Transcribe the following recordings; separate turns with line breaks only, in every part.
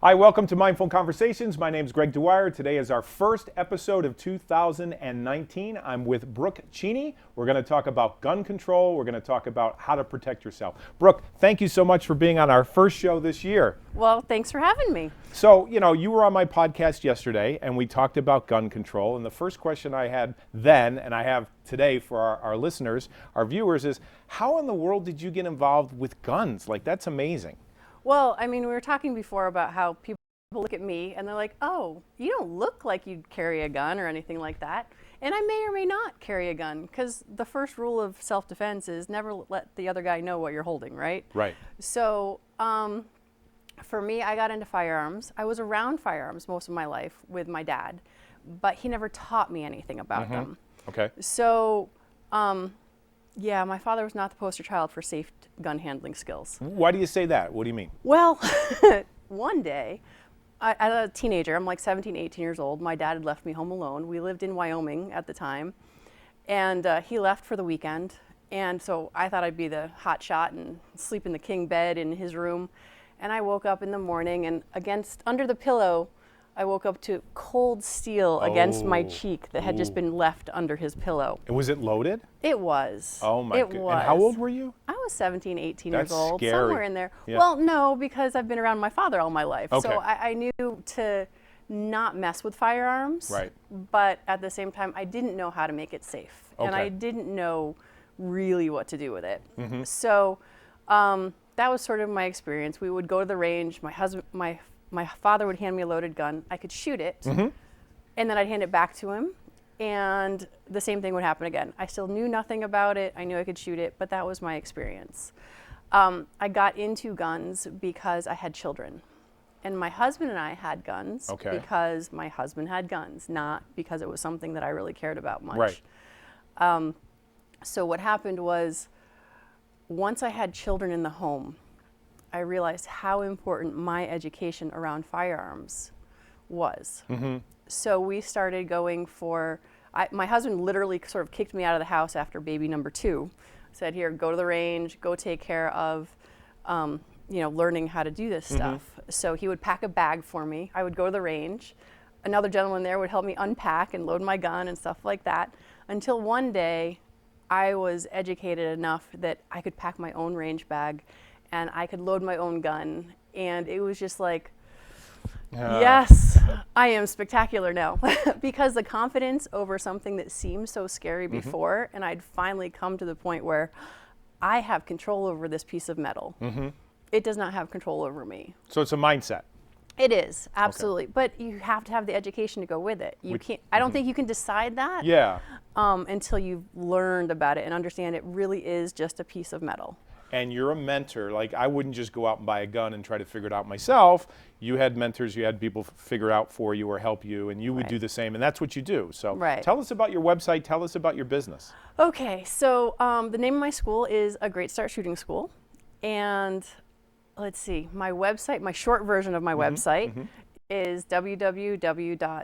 Hi, welcome to Mindful Conversations. My name is Greg Dwyer. Today is our first episode of 2019. I'm with Brooke Cheney. We're going to talk about gun control. We're going to talk about how to protect yourself. Brooke, thank you so much for being on our first show this year.
Well, thanks for having me.
So, you were on my podcast yesterday and we talked about gun control. And the first question I had then, and I have today for our listeners, our viewers, is how in the world did you get involved with guns? Like, that's amazing.
Well, I mean, we were talking before about how people look at me and they're like, oh, you don't look like you'd carry a gun or anything like that. And I may or may not carry a gun because the first rule of self-defense is never let the other guy know what you're holding, right?
Right.
So for me, I got into firearms. I was around firearms most of my life with my dad, but he never taught me anything about them.
Okay.
So yeah, my father was not the poster child for safe gun handling skills.
Why do you say that? What do you mean?
Well, one day, as a teenager, I'm like 17, 18 years old, my dad had left me home alone. We lived in Wyoming at the time, and he left for the weekend. And so I thought I'd be the hot shot and sleep in the king bed in his room. And I woke up in the morning, and under the pillow, I woke up to cold steel against my cheek that had just been left under his pillow.
Was it loaded?
It was.
Oh my goodness. And how old were you?
I was 17, 18
That's
years old,
scary.
somewhere in there.
Yeah.
Well, no, because I've been around my father all my life.
Okay.
So I knew to not mess with firearms.
Right.
But at the same time, I didn't know how to make it safe. And I didn't know really what to do with it. So that was sort of my experience. We would go to the range. My father would hand me a loaded gun. I could shoot it, and then I'd hand it back to him, and the same thing would happen again. I still knew nothing about it. I knew I could shoot it, but that was my experience. I got into guns because I had children, and my husband and I had guns because my husband had guns, not because it was something that I really cared about much.
Right.
So what happened was, once I had children in the home, I realized how important my education around firearms was. So we started going my husband literally sort of kicked me out of the house after baby number 2. Said, here, go to the range, go take care of, learning how to do this stuff. So he would pack a bag for me. I would go to the range. Another gentleman there would help me unpack and load my gun and stuff like that, until one day I was educated enough that I could pack my own range bag and I could load my own gun, and it was just like, yes, I am spectacular now. Because the confidence over something that seemed so scary before, and I'd finally come to the point where I have control over this piece of metal. It does not have control over me.
So it's a mindset.
It is, absolutely. But you have to have the education to go with it. You can't. I don't think you can decide that until you've learned about it and understand it really is just a piece of metal.
And you're a mentor. Like, I wouldn't just go out and buy a gun and try to figure it out myself. You had mentors, you had people figure it out for you or help you, and you would do the same, and that's what you do. So tell us about your website, tell us about your business.
Okay, so the name of my school is A Great Start Shooting School, and let's see, my website, my short version of my website is www.agsss.com.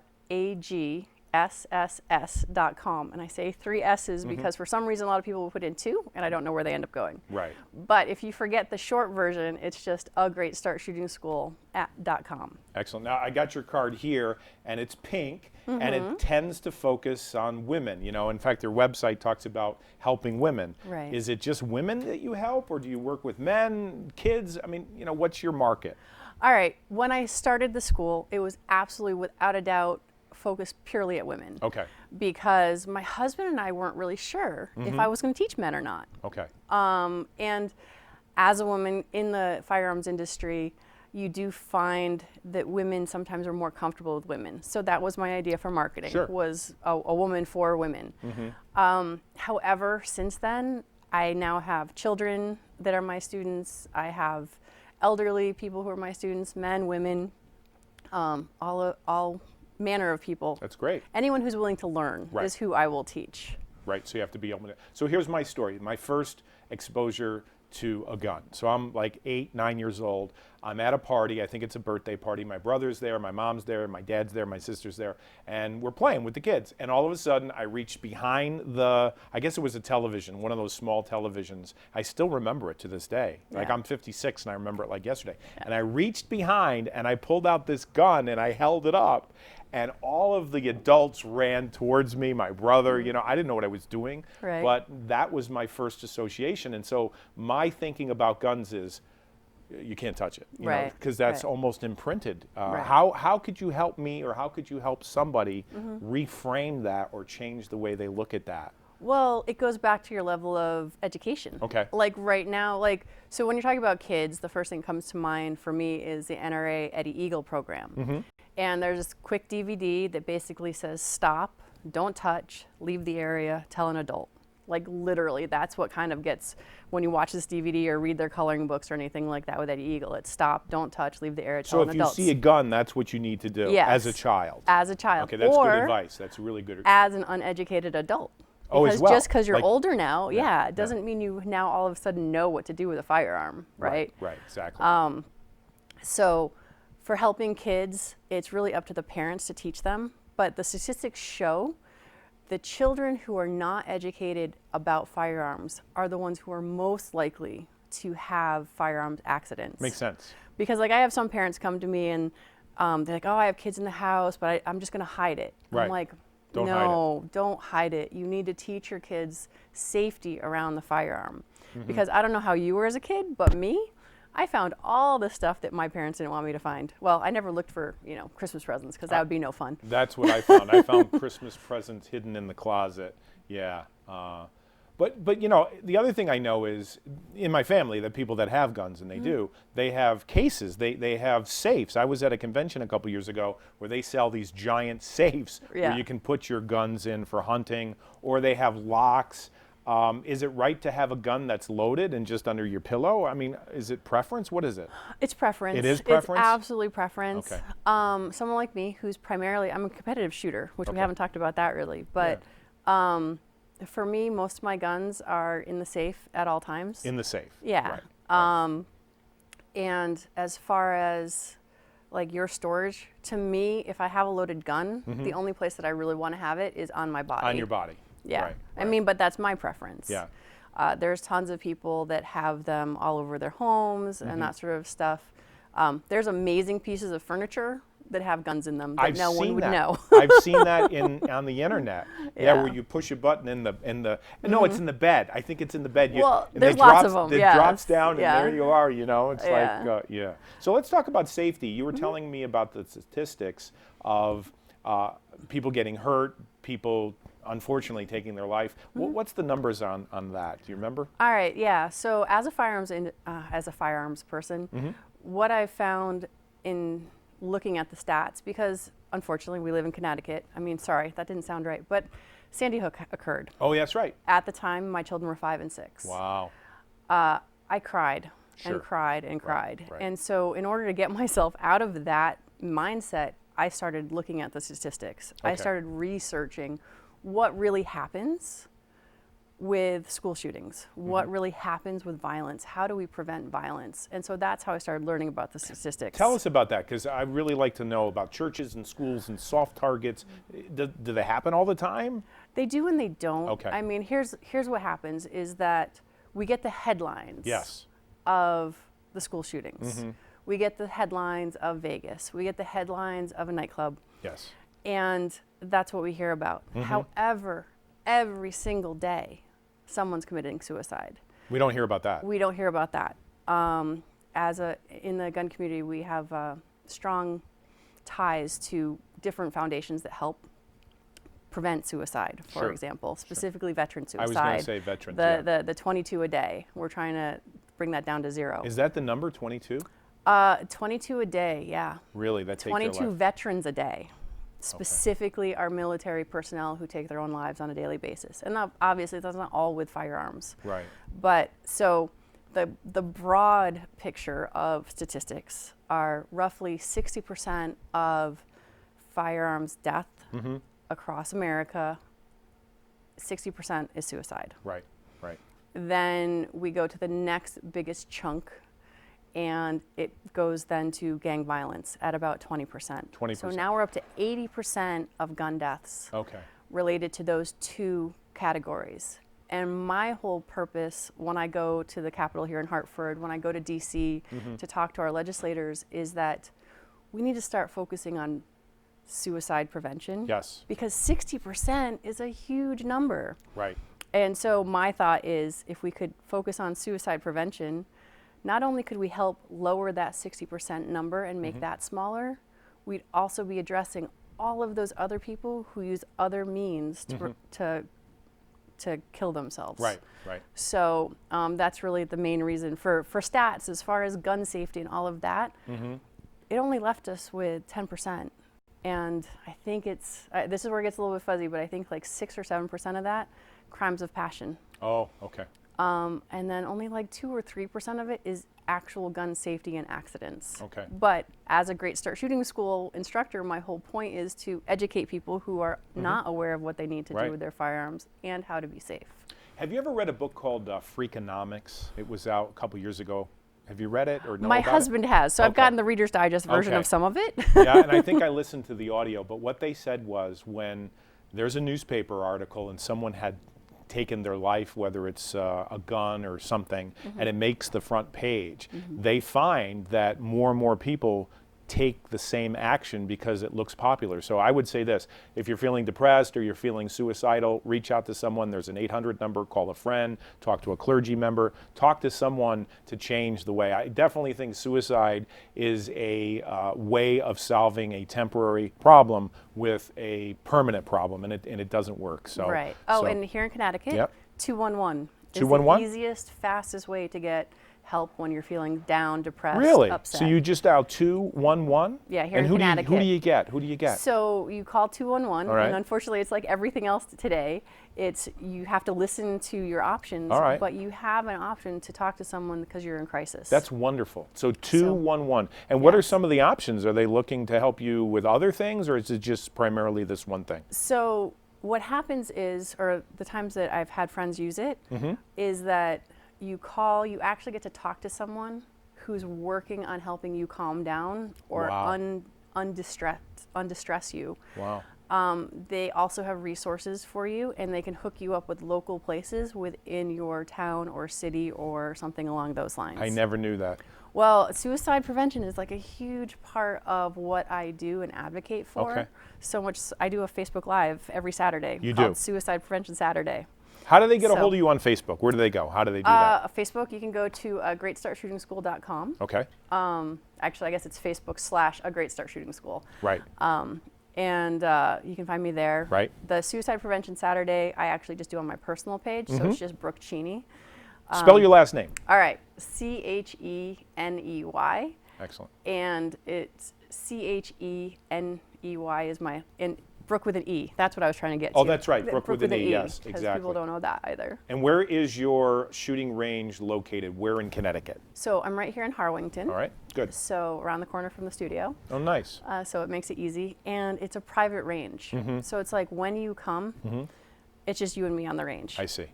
And I say 3 S's because for some reason a lot of people will put in 2, and I don't know where they end up going.
Right.
But if you forget the short version, it's just agreatstartshootingschool.com.
Excellent. Now, I got your card here, and it's pink, and it tends to focus on women. In fact, their website talks about helping women.
Right.
Is it just women that you help, or do you work with men, kids? I mean, what's your market?
All right. When I started the school, it was absolutely, without a doubt, focused purely at women.
Okay.
Because my husband and I weren't really sure if I was going to teach men or not.
Okay.
And as a woman in the firearms industry, you do find that women sometimes are more comfortable with women. So that was my idea for marketing, was a woman for women. However, since then, I now have children that are my students. I have elderly people who are my students, men, women, all manner of people.
That's great.
Anyone who's willing to learn is who I will teach.
Right, so you have to be open to. So here's my story. My first exposure to a gun. So I'm like 8, 9 years old. I'm at a party. I think it's a birthday party. My brother's there, my mom's there, my dad's there, my sister's there, and we're playing with the kids. And all of a sudden, I reached behind I guess it was a television, one of those small televisions. I still remember it to this day.
Yeah.
Like I'm 56 and I remember it like yesterday. Yeah. And I reached behind and I pulled out this gun and I held it up. And all of the adults ran towards me, my brother, I didn't know what I was doing,
right.
But that was my first association. And so my thinking about guns is, you can't touch it,
right.
Because that's
right.
almost imprinted.
Right.
How could you help me, or how could you help somebody reframe that or change the way they look at that?
Well, it goes back to your level of education.
Okay.
Like right now, so when you're talking about kids, the first thing that comes to mind for me is the NRA Eddie Eagle program.
Mm-hmm.
And there's this quick DVD that basically says, stop, don't touch, leave the area, tell an adult. Like literally, that's what kind of gets, when you watch this DVD or read their coloring books or anything like that with Eddie Eagle, it's stop, don't touch, leave the area, tell an adult.
So if you see a gun, that's what you need to do as a child.
As a child.
Okay, that's good advice. That's really good advice.
As an uneducated adult.
Oh, as well.
Just because you're older now, it doesn't mean you now all of a sudden know what to do with a firearm, right?
Right, exactly.
So for helping kids, it's really up to the parents to teach them. But the statistics show the children who are not educated about firearms are the ones who are most likely to have firearms accidents.
Makes sense.
Because I have some parents come to me and they're like, oh, I have kids in the house, but I'm just going to hide it.
Right.
I'm like, don't hide it. You need to teach your kids safety around the firearm. Mm-hmm. Because I don't know how you were as a kid, but me, I found all the stuff that my parents didn't want me to find. Well, I never looked for, Christmas presents because that would be no fun.
That's what I found. I found Christmas presents hidden in the closet. Yeah. But the other thing I know is in my family, the people that have guns, and they have cases, they have safes. I was at a convention a couple years ago where they sell these giant safes where you can put your guns in for hunting, or they have locks. Is it right to have a gun that's loaded and just under your pillow? I mean, is it preference? What is it?
It's preference.
It is preference?
It's absolutely preference.
Okay.
Someone like me who's primarily, I'm a competitive shooter, which we haven't talked about that really, but for me, most of my guns are in the safe at all times.
In the safe.
Yeah.
Right.
And as far as your storage, to me, if I have a loaded gun, the only place that I really want to have it is on my body.
On your body.
Yeah.
Right.
I mean, but that's my preference.
Yeah.
There's tons of people that have them all over their homes and that sort of stuff. There's amazing pieces of furniture that have guns in them that no one would know.
I've seen that on the internet. Yeah, where you push a button in the no, it's in the bed. I think it's in the bed.
There's lots of them.
It drops down and there you are.
It's
So let's talk about safety. You were telling me about the statistics of people getting hurt, people unfortunately taking their life. What's the numbers on that? Do you remember?
All right, yeah. So as a firearms person, what I've found in looking at the stats, because unfortunately we live in Connecticut. I mean, sorry, that didn't sound right, but Sandy Hook occurred.
Oh, that's right.
At the time, my children were 5 and 6.
Wow.
I cried and cried and cried.
Right.
And so in order to get myself out of that mindset, I started looking at the statistics.
Okay.
I started researching what really happens with school shootings, what really happens with violence, how do we prevent violence? And so that's how I started learning about the statistics.
Tell us about that, because I really like to know about churches and schools and soft targets. Do they happen all the time?
They do and they don't.
Okay.
I mean, here's what happens is that we get the headlines of the school shootings. We get the headlines of Vegas. We get the headlines of a nightclub.
Yes.
And that's what we hear about. However, every single day, someone's committing suicide.
We don't hear about that.
We don't hear about that. In the gun community, we have strong ties to different foundations that help prevent suicide, for example, specifically veteran suicide.
I was going to say veterans.
The 22 a day. We're trying to bring that down to 0.
Is that the number, 22?
22 a day, yeah.
Really? That takes
22 veterans a day. Specifically our military personnel who take their own lives on a daily basis. And obviously that's not all with firearms.
Right.
But so the broad picture of statistics are roughly 60% of firearms death across America, 60% is suicide.
Right, right.
Then we go to the next biggest chunk, and it goes then to gang violence at about 20%.
20%.
So now we're up to 80% of gun deaths related to those two categories. And my whole purpose when I go to the Capitol here in Hartford, when I go to DC to talk to our legislators, is that we need to start focusing on suicide prevention.
Yes.
Because 60% is a huge number.
Right.
And so my thought is, if we could focus on suicide prevention, not only could we help lower that 60% number and make that smaller, we'd also be addressing all of those other people who use other means to kill themselves.
Right, right.
So that's really the main reason for stats as far as gun safety and all of that. It only left us with 10%. And I think it's, this is where it gets a little bit fuzzy, but I think like 6 or 7% of that, crimes of passion.
Oh, okay.
And then only like 2 or 3% of it is actual gun safety and accidents.
Okay.
But as a Great Start Shooting School instructor, my whole point is to educate people who are not aware of what they need to do with their firearms and how to be safe.
Have you ever read a book called Freakonomics? It was out a couple years ago. Have you read it or know
My
about
husband has, so I've gotten the Reader's Digest version of some of it.
Yeah, and I think I listened to the audio, but what they said was when there's a newspaper article and someone had taken their life, whether it's a gun or something, and it makes the front page, they find that more and more people take the same action because it looks popular. So I would say this: if you're feeling depressed or you're feeling suicidal, reach out to someone. There's an 800 number, call a friend, talk to a clergy member, talk to someone to change the way. I definitely think suicide is a way of solving a temporary problem with a permanent problem, and it doesn't work. So
right. Oh, and here in Connecticut, 211 is
211?
the easiest, fastest way to get help when you're feeling down, depressed,
really?
upset.
So you just dial 211?
Yeah, here
and
in Connecticut.
Who do you get? Who do you get?
So you call 211,
right.
and unfortunately it's like everything else today. It's you have to listen to your options, but you have an option to talk to someone because you're in crisis.
That's wonderful. So 211. And what are some of the options? Are they looking to help you with other things, or is it just primarily this one thing?
So what happens is, or the times that I've had friends use it, is that you call, you actually get to talk to someone who's working on helping you calm down or undistress you.
Wow.
They also have resources for you, and they can hook you up with local places within your town or city or something along those lines.
I never knew that.
Well, suicide prevention is like a huge part of what I do and advocate for.
Okay.
So much, I do a Facebook Live every Saturday.
You
called
do?
Suicide Prevention Saturday.
How do they get a hold of you on Facebook? Where do they go? How do they do that?
Facebook, you can go to greatstartshootingschool.com.
Okay.
Actually, I guess it's Facebook / A Great Start Shooting School.
Right.
And you can find me there.
Right.
The Suicide Prevention Saturday, I actually just do on my personal page, so it's just Brooke Cheney.
Spell your last name.
All right, Cheney.
Excellent.
And it's Cheney is my, and Brooke with an E. That's what I was trying to get to.
Oh, that's right, Brooke with an E, yes,
because
exactly.
people don't know that either.
And where is your shooting range located? Where in Connecticut?
So I'm right here in Harwington.
All right, good.
So around the corner from the studio.
Oh, nice.
So it makes it easy. And it's a private range. So it's like when you come, it's just you and me on the range.
I see.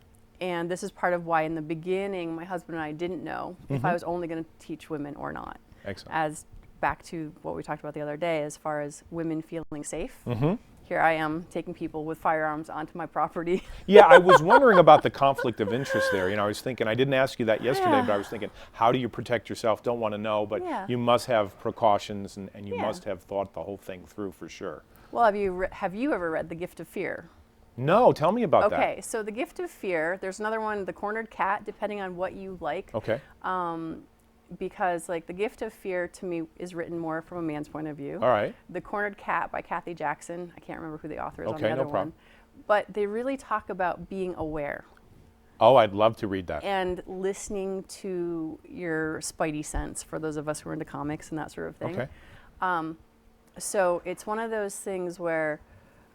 And this is part of why in the beginning, my husband and I didn't know if I was only going to teach women or not.
Excellent.
As back to what we talked about the other day, as far as women feeling safe. Here I am taking people with firearms onto my property.
Yeah, I was wondering about the conflict of interest there. You know, I was thinking, I didn't ask you that yesterday, but I was thinking, how do you protect yourself? Don't want to know, but you must have precautions and you must have thought the whole thing through for sure.
Well, have you ever read The Gift of Fear?
No, tell me about that.
Okay, so The Gift of Fear, there's another one, The Cornered Cat, depending on what you like.
Okay.
Because like The Gift of Fear to me is written more from a man's point of view.
All right.
The Cornered Cat by Kathy Jackson, I can't remember who the author is on
Okay,
the other
no problem.
one. But they really talk about being aware.
Oh, I'd love to read that.
And listening to your spidey sense, for those of us who are into comics and that sort of thing.
Okay.
So it's one of those things where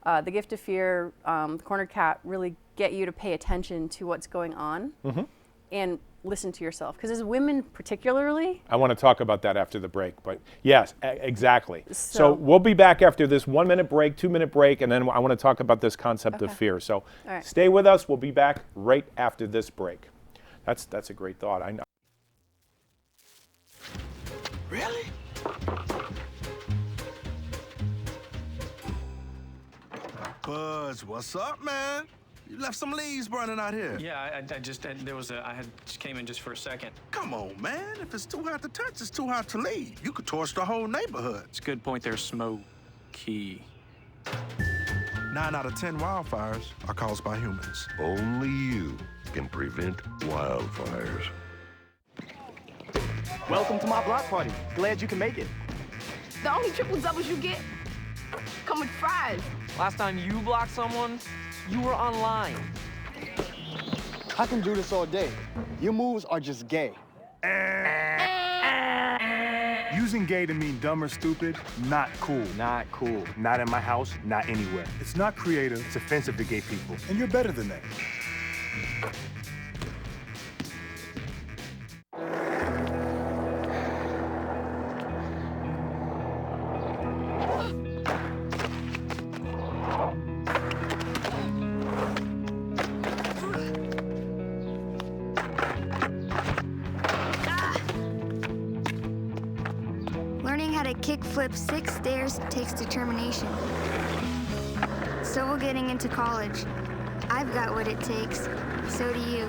The Gift of Fear, The Cornered Cat really get you to pay attention to what's going on and listen to yourself. Because as women particularly...
I want to talk about that after the break, but yes, exactly. So we'll be back after this 1 minute break, 2 minute break, and then I want to talk about this concept of fear. So stay with us. We'll be back right after this break. That's a great thought. I know.
Really? Buzz, what's up, man? You left some leaves burning out here.
Yeah, I just just came in just for a second.
Come on, man. If it's too hot to touch, it's too hot to leave. You could torch the whole neighborhood.
It's a good point there, Smokey.
9 out of 10 wildfires are caused by humans.
Only you can prevent wildfires.
Welcome to my block party. Glad you can make it.
The only triple doubles you get come with fries.
Last time you blocked someone, you were online.
I can do this all day. Your moves are just gay.
Using gay to mean dumb or stupid, not cool.
Not cool.
Not in my house, not anywhere. It's not creative, it's offensive to gay people. And you're better than that.
Learning how to kickflip 6 stairs takes determination. So will getting into college. I've got what it takes. So do you.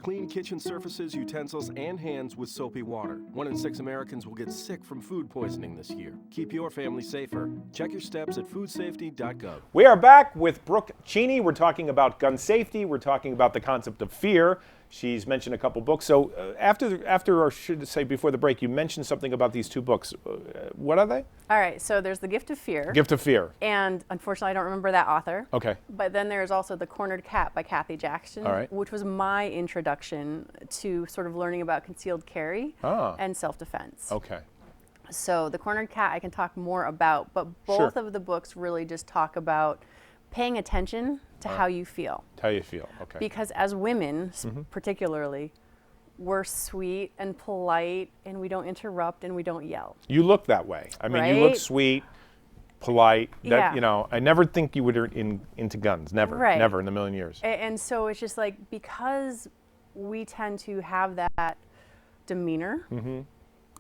Clean kitchen surfaces, utensils, and hands with soapy water. 1 in 6 Americans will get sick from food poisoning this year. Keep your family safer. Check your steps at foodsafety.gov.
We are back with Brooke Cheney. We're talking about gun safety. We're talking about the concept of fear. She's mentioned a couple books. So after, or should I say before the break, you mentioned something about these 2 books. What are they?
All right, so there's The Gift of Fear.
Gift of Fear.
And unfortunately, I don't remember that author.
Okay.
But then there's also The Cornered Cat by Kathy Jackson,
All right.
which was my introduction to sort of learning about concealed carry and self-defense.
Okay.
So The Cornered Cat I can talk more about, but both of the books really just talk about paying attention to how you feel.
How you feel, okay.
Because as women, particularly, we're sweet and polite, and we don't interrupt and we don't yell.
You look that way. I mean, you look
Right?
sweet, polite. That,
Yeah.
You know, I never think you would into guns. Never.
Right.
Never in a million years.
And so it's just like, because we tend to have that demeanor,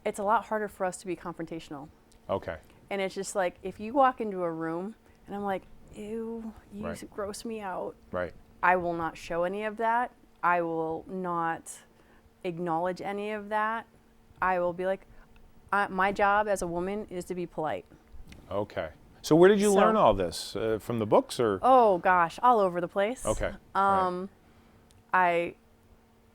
it's a lot harder for us to be confrontational.
Okay.
And it's just like, if you walk into a room and I'm like, ew, you
Right.
gross me out,
Right.
I will not show any of that. I will not acknowledge any of that. I will be like, my job as a woman is to be polite.
Okay. So where did you
So-
learn all this? From the books or?
Oh gosh, all over the place.
Okay. Right.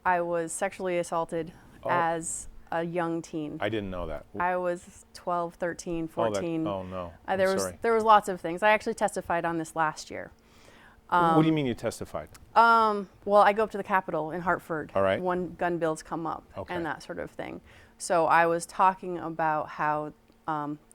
I was sexually assaulted as a young teen.
I didn't know that.
I was 12, 13, 14.
Oh no.
There was lots of things. I actually testified on this last year.
What do you mean you testified?
Well, I go up to the Capitol in Hartford
All right.
when gun bills come up
Okay.
and that sort of thing. So I was talking about how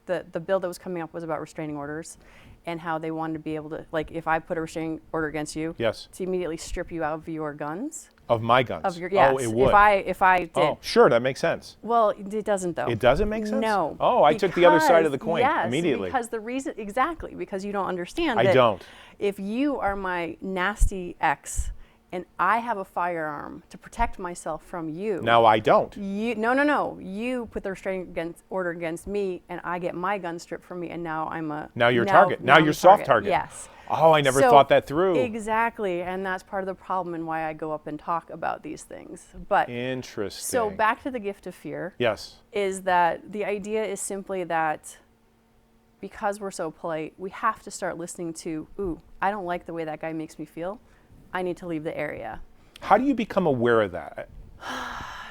the bill that was coming up was about restraining orders, and how they wanted to be able to, like, if I put a restraining order against you,
Yes.
to immediately strip you out of your guns.
Of my guns.
Of your, yes.
Oh, it would.
If I did.
Oh, sure, that makes sense.
Well, it doesn't though.
It doesn't make sense?
No.
Oh, I took the other side of the
because-
coin
yes,
immediately.
Because the reason, exactly, because you don't understand
I
that
don't.
if you are my nasty ex and I have a firearm to protect myself from you.
Now I don't.
No. You put the restraining order against me and I get my gun stripped from me, and now I'm a...
Now you're a target. Now
I'm
you're
a
soft target.
Yes.
Oh, I never
So,
thought that through.
Exactly, and that's part of the problem and why I go up and talk about these things. But
Interesting.
so back to the gift of fear.
Yes.
Is that the idea is simply that because we're so polite, we have to start listening to, ooh, I don't like the way that guy makes me feel. I need to leave the area.
How do you become aware of that?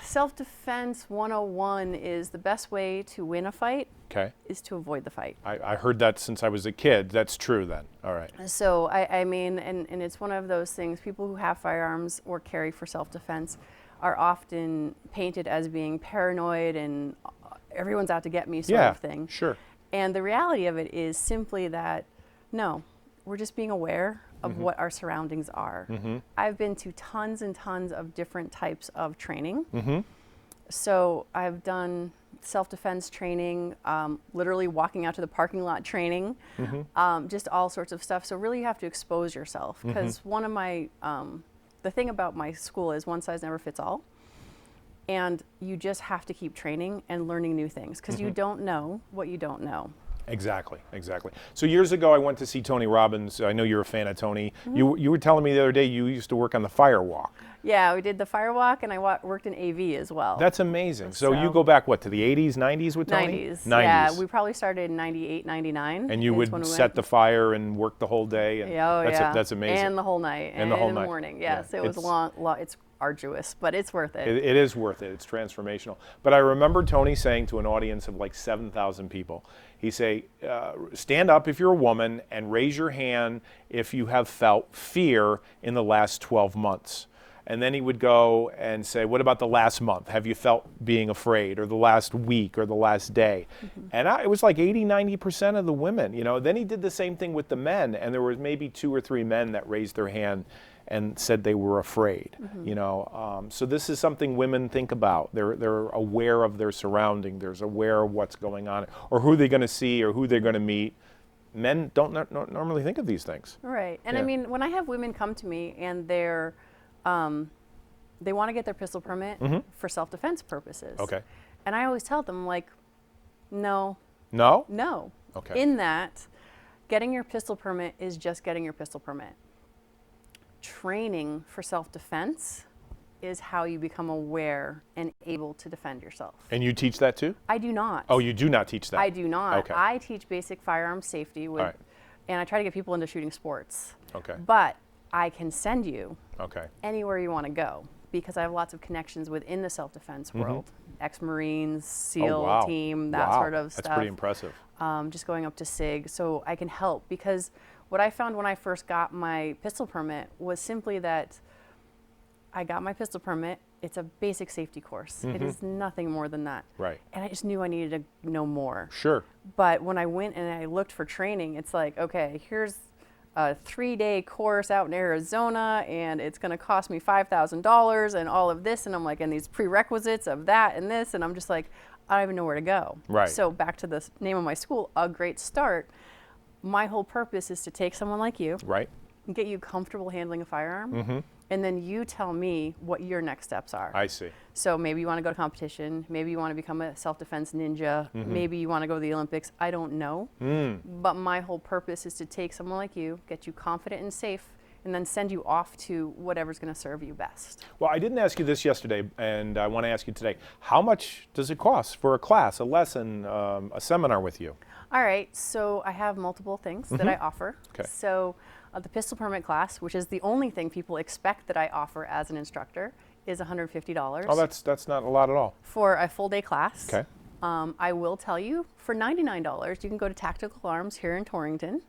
Self-defense 101 is the best way to win a fight
Okay.
is to avoid the fight.
I heard that since I was a kid. That's true then. All right.
So I mean, and it's one of those things, people who have firearms or carry for self-defense are often painted as being paranoid and everyone's out to get me sort of thing.
Sure.
And the reality of it is simply that, no, we're just being aware of what our surroundings are. I've been to tons and tons of different types of training. So I've done self-defense training, literally walking out to the parking lot training, just all sorts of stuff. So really you have to expose yourself, because one of my, the thing about my school is one size never fits all. And you just have to keep training and learning new things, because you don't know what you don't know.
Exactly, exactly. So years ago, I went to see Tony Robbins. I know you're a fan of Tony. You were telling me the other day you used to work on the fire walk.
Yeah, we did the fire walk, and I worked in AV as well.
That's amazing. So you go back, what, to the 80s, 90s with Tony?
90s. Yeah, we probably started in 98, 99.
And you would set the fire and work the whole day? And that's amazing.
And the whole night.
And the whole night.
Morning. Yes, it was long. It's arduous, but it's worth it.
It is worth it. It's transformational. But I remember Tony saying to an audience of like 7,000 people, he say, stand up if you're a woman and raise your hand if you have felt fear in the last 12 months. And then he would go and say, what about the last month? Have you felt being afraid, or the last week, or the last day? And it was like 80, 90% of the women, you know. Then he did the same thing with the men, and there was maybe 2 or 3 men that raised their hand and said they were afraid, you know. So this is something women think about. They're aware of their surrounding. They're aware of what's going on, or who they're going to see, or who they're going to meet. Men don't normally think of these things.
Right. And I mean, when I have women come to me and they want to get their pistol permit for self-defense purposes.
Okay.
And I always tell them, like, no.
No?
No.
Okay.
In that, getting your pistol permit is just getting your pistol permit. Training for self-defense is how you become aware and able to defend yourself.
And you teach that too?
I do not.
Oh, you do not teach that?
I do not.
Okay.
I teach basic firearm safety with, and I try to get people into shooting sports.
Okay.
But I can send you
okay.
anywhere you want to go, because I have lots of connections within the self-defense world. Ex-Marines, SEAL team, that sort of stuff.
That's pretty impressive.
Just going up to SIG, so I can help, because what I found when I first got my pistol permit was simply that I got my pistol permit. It's a basic safety course. It is nothing more than that.
Right.
And I just knew I needed to know more.
Sure.
But when I went and I looked for training, it's like, okay, here's a 3-day course out in Arizona, and it's going to cost me $5,000 and all of this. And I'm like, and these prerequisites of that and this. And I'm just like, I don't even know where to go.
Right.
So back to the name of my school, A Great Start. My whole purpose is to take someone like you,
right,
and get you comfortable handling a firearm, and then you tell me what your next steps are.
I see.
So maybe you want to go to competition, maybe you want to become a self-defense ninja, maybe you want to go to the Olympics, I don't know. But my whole purpose is to take someone like you, get you confident and safe, and then send you off to whatever's going to serve you best.
Well, I didn't ask you this yesterday, and I want to ask you today. How much does it cost for a class, a lesson, a seminar with you?
All right, so I have multiple things that I offer.
Okay.
So the pistol permit class, which is the only thing people expect that I offer as an instructor, is $150.
Oh, that's not a lot at all.
For a full day class.
Okay.
I will tell you, for $99, you can go to Tactical Arms here in Torrington,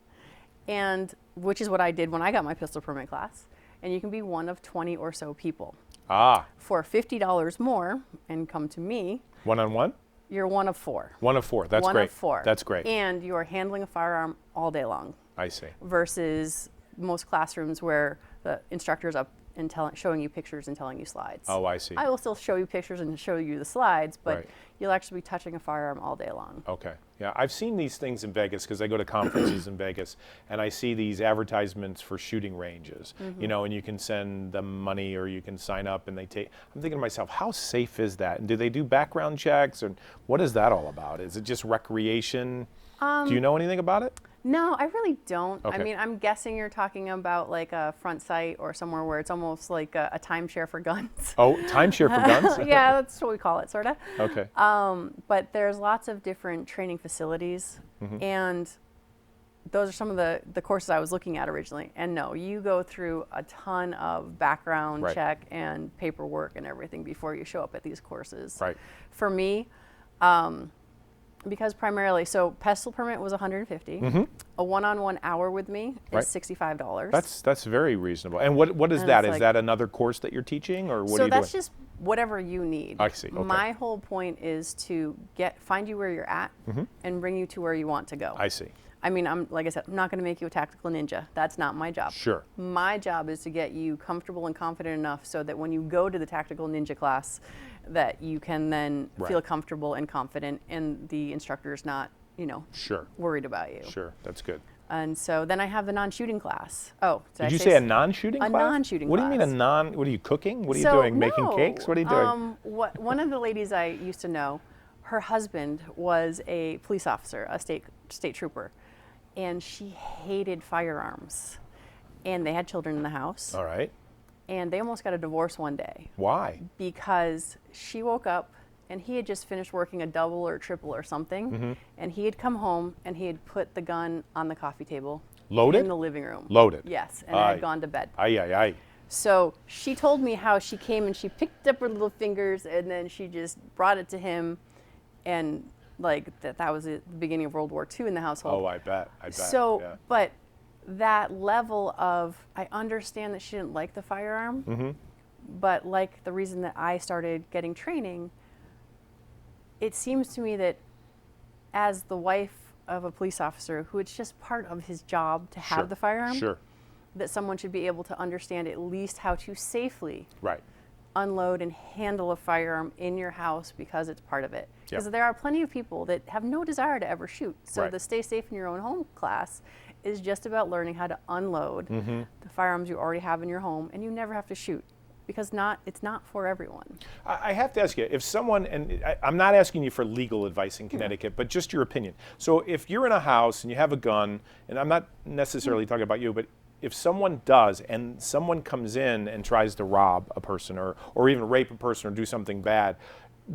and which is what I did when I got my pistol permit class, and you can be one of 20 or so people.
Ah.
For $50 more, and come to me.
One-on-one?
You're one of 4.
One of 4. That's great.
One of 4.
That's great.
And you are handling a firearm all day long.
I see.
Versus most classrooms where the instructor's up and showing you pictures and telling you slides.
Oh, I see.
I will still show you pictures and show you the slides, but
right.
you'll actually be touching a firearm all day long.
Okay. Yeah, I've seen these things in Vegas because I go to conferences in Vegas, and I see these advertisements for shooting ranges, you know, and you can send them money or you can sign up and they take. I'm thinking to myself, how safe is that? And do they do background checks? And what is that all about? Is it just recreation? Do you know anything about it?
No, I really don't.
Okay.
I mean, I'm guessing you're talking about like a front site or somewhere where it's almost like a timeshare for guns.
Oh, timeshare for guns?
Yeah, that's what we call it, sort of.
Okay.
But there's lots of different training facilities, and those are some of the courses I was looking at originally. And no, you go through a ton of background check and paperwork and everything before you show up at these courses.
Right.
For me, because primarily, so pistol permit was $150. A one-on-one hour with me is $65.
That's very reasonable. And what is
and
that?
Is
that another course that you're teaching, or what
so
are you
that's
doing?
just whatever you need.
I see. Okay.
My whole point is to find you where you're at and bring you to where you want to go.
I see.
I mean, like I said, I'm not going to make you a tactical ninja. That's not my job.
Sure.
My job is to get you comfortable and confident enough so that when you go to the tactical ninja class, that you can then feel comfortable and confident, and the instructor's not,
Sure.
worried about you.
Sure. That's good.
And so then I have the non-shooting class. Oh,
did you say a non-shooting class?
A non-shooting class.
What do you mean what are you cooking? What are you doing? Making cakes? What are you doing?
One of the ladies I used to know, her husband was a police officer, a state trooper, and she hated firearms. And they had children in the house.
All right.
And they almost got a divorce one day.
Why?
Because she woke up and he had just finished working a double or triple or something, and he had come home and he had put the gun on the coffee table.
Loaded?
In the living room.
Loaded.
Yes, and I had gone to bed.
Aye.
So she told me how she came and she picked up her little fingers and then she just brought it to him, and like that was the beginning of World War II in the household.
Oh, I bet.
So, but that level of, I understand that she didn't like the firearm, but like the reason that I started getting training, it seems to me that as the wife of a police officer, who it's just part of his job to have the firearm, that someone should be able to understand at least how to safely unload and handle a firearm in your house, because it's part of it. Because there are plenty of people that have no desire to ever shoot. So the Stay Safe in Your Own Home class is just about learning how to unload the firearms you already have in your home, and you never have to shoot. Because it's not for everyone.
I have to ask you, if someone, and I'm not asking you for legal advice in Connecticut, but just your opinion. So if you're in a house and you have a gun, and I'm not necessarily talking about you, but if someone does, and someone comes in and tries to rob a person or even rape a person or do something bad,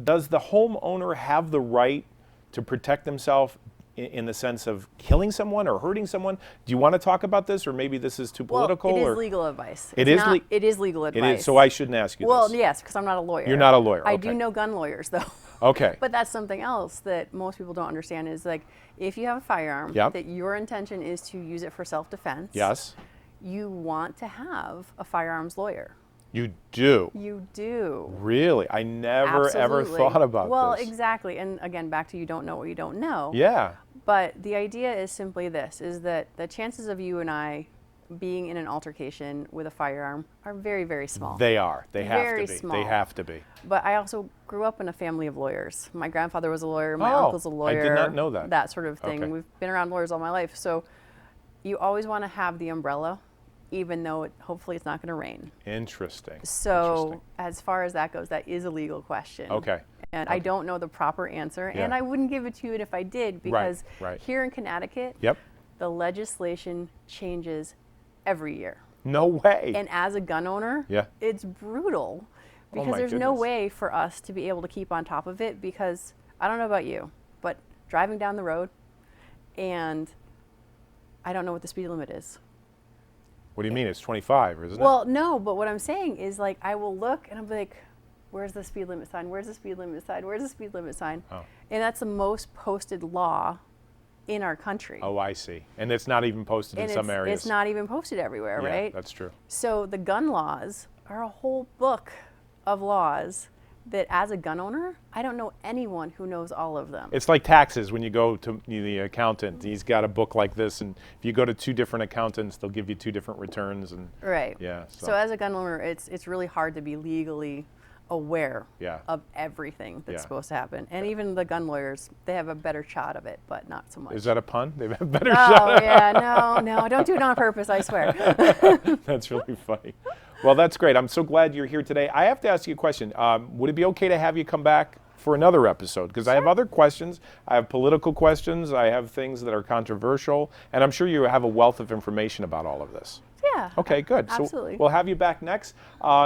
does the homeowner have the right to protect themselves in the sense of killing someone or hurting someone? Do you want to talk about this, or maybe this is too political?
Well, it is legal advice.
It is
legal advice.
It is, so I shouldn't ask you this.
Well, yes, because I'm not a lawyer.
You're not a lawyer.
I
okay.
do know gun lawyers, though.
Okay.
But that's something else that most people don't understand is, like, if you have a firearm, that your intention is to use it for self-defense.
Yes.
You want to have a firearms lawyer.
You do?
You do.
Really? I never ever thought about this.
Well, exactly. And again, back to you don't know what you don't know.
Yeah.
But the idea is simply this, is that the chances of you and I being in an altercation with a firearm are very, very small.
They are. They have
very
to be.
Small.
They have to be.
But I also grew up in a family of lawyers. My grandfather was a lawyer, my uncle's a lawyer.
I did not know that.
That sort of thing.
Okay.
We've been around lawyers all my life. So you always want to have the umbrella, even though hopefully it's not going to rain.
Interesting.
So as far as that goes, that is a legal question.
Okay.
And I don't know the proper answer, and I wouldn't give it to you if I did, because here in Connecticut, the legislation changes every year.
No way.
And as a gun owner, it's brutal, because there's no way for us to be able to keep on top of it, because I don't know about you, but driving down the road, and I don't know what the speed limit is.
What do you mean? It's 25, isn't it?
Well, no, but what I'm saying is, like, I will look and I'll be like, where's the speed limit sign? Where's the speed limit sign? Where's the speed limit sign?
Oh.
And that's the most posted law in our country.
Oh, I see. And it's not even posted in some areas.
It's not even posted everywhere, right?
That's true.
So the gun laws are a whole book of laws that, as a gun owner, I don't know anyone who knows all of them.
It's like taxes when you go to the accountant. He's got a book like this, and if you go to 2 different accountants, they'll give you 2 different returns. And yeah.
So as a gun owner, it's really hard to be legally aware of everything that's supposed to happen. And even the gun lawyers, they have a better shot of it, but not so much.
Is that a pun? They have a better shot?
Oh, yeah, no, don't do it on purpose, I swear.
That's really funny. Well, that's great. I'm so glad you're here today. I have to ask you a question. Would it be okay to have you come back for another episode? Because I have other questions. I have political questions. I have things that are controversial. And I'm sure you have a wealth of information about all of this.
Yeah.
Okay, good.
Absolutely.
So we'll have you back next.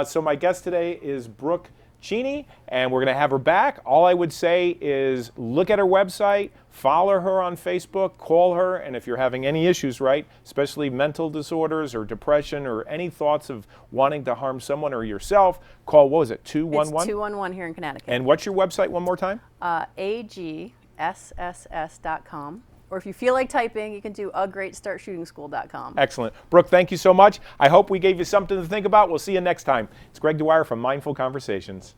So my guest today is Brooke Cheney, and we're going to have her back. All I would say is look at her website, follow her on Facebook, call her, and if you're having any issues, especially mental disorders or depression or any thoughts of wanting to harm someone or yourself, call, what was it, 211?
It's 211 here in Connecticut.
And what's your website one more time?
AGSSS.com. Or if you feel like typing, you can do agreatstartshootingschool.com.
Excellent. Brooke, thank you so much. I hope we gave you something to think about. We'll see you next time. It's Greg Dwyer from Mindful Conversations.